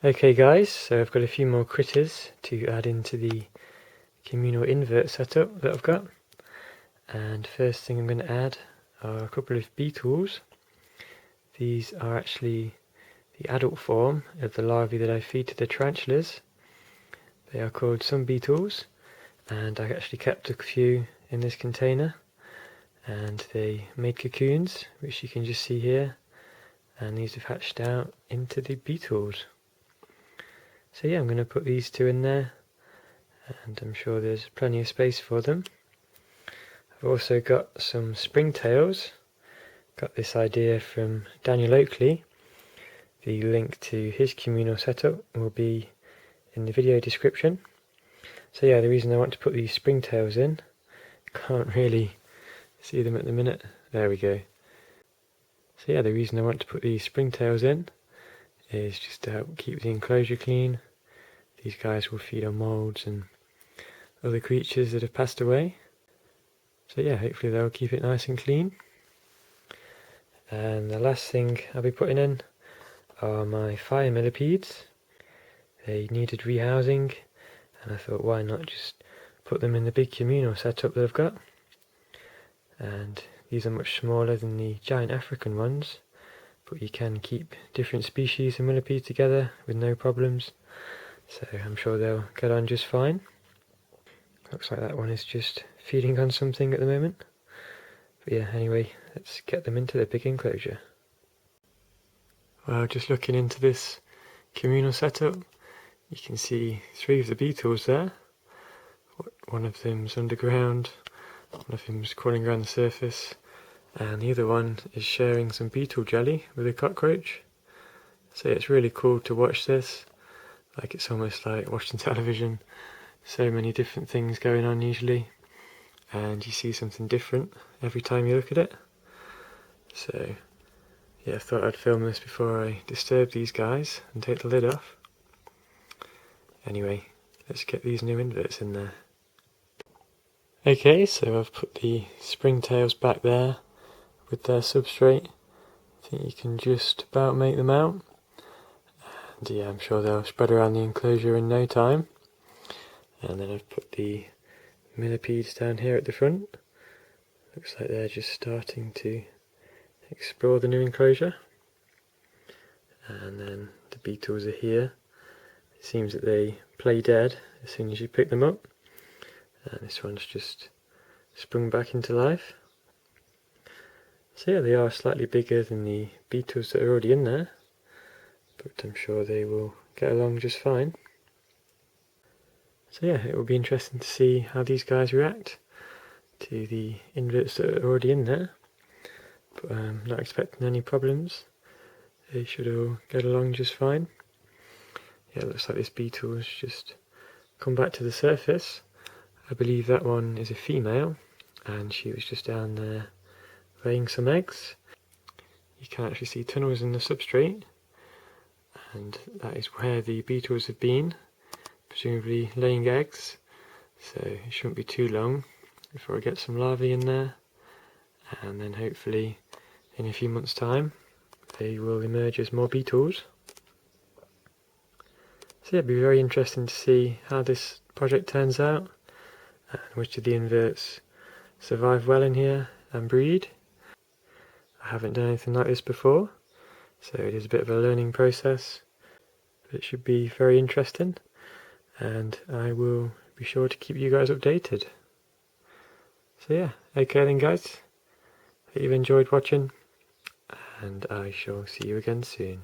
Okay guys, so I've got a few more critters to add into the communal invert setup that I've got. And first thing I'm going to add are a couple of beetles. These are actually the adult form of the larvae that I feed to the tarantulas. They are called sun beetles, and I actually kept a few in this container, and they made cocoons, which you can just see here, and these have hatched out into the beetles. So yeah, I'm going to put these two in there, and I'm sure there's plenty of space for them. I've also got some springtails. Got this idea from Daniel Oakley. The link to his communal setup will be in the video description. So yeah, the reason I want to put these springtails in, can't really see them at the minute, there we go. So yeah, the reason I want to put these springtails in is just to help keep the enclosure clean. These guys will feed on moulds and other creatures that have passed away. So yeah, hopefully they'll keep it nice and clean. And the last thing I'll be putting in are my fire millipedes. They needed rehousing, and I thought why not just put them in the big communal setup that I've got. And these are much smaller than the giant African ones, but you can keep different species of millipedes together with no problems, so I'm sure they'll get on just fine. Looks like that one is just feeding on something at the moment. But yeah, anyway, let's get them into the big enclosure. Well, just looking into this communal setup, you can see 3 of the beetles there. One of them's underground, one of them's crawling around the surface, and the other one is sharing some beetle jelly with a cockroach. So yeah, it's really cool to watch this. Like, it's almost like watching television. So many different things going on usually, and you see something different every time you look at it. So yeah, I thought I'd film this before I disturb these guys and take the lid off. Anyway, let's get these new inverts in there. Okay, so I've put the springtails back there with their substrate. I think you can just about make them out. And yeah, I'm sure they'll spread around the enclosure in no time. And then I've put the millipedes down here at the front. Looks like they're just starting to explore the new enclosure. And then the beetles are here. It seems that they play dead as soon as you pick them up. And this one's just sprung back into life. So yeah, they are slightly bigger than the beetles that are already in there, but I'm sure they will get along just fine. So yeah, it will be interesting to see how these guys react to the inverts that are already in there, but I'm not expecting any problems. They should all get along just fine. Yeah, it looks like this beetle has just come back to the surface. I believe that one is a female, and she was just down there laying some eggs. You can actually see tunnels in the substrate, and that is where the beetles have been, presumably laying eggs. So it shouldn't be too long before I get some larvae in there, and then hopefully in a few months' time they will emerge as more beetles. So yeah, it'll be very interesting to see how this project turns out, and which of the inverts survive well in here and breed. I haven't done anything like this before, so it is a bit of a learning process, but it should be very interesting, and I will be sure to keep you guys updated. So yeah, okay then guys, hope you've enjoyed watching, and I shall see you again soon.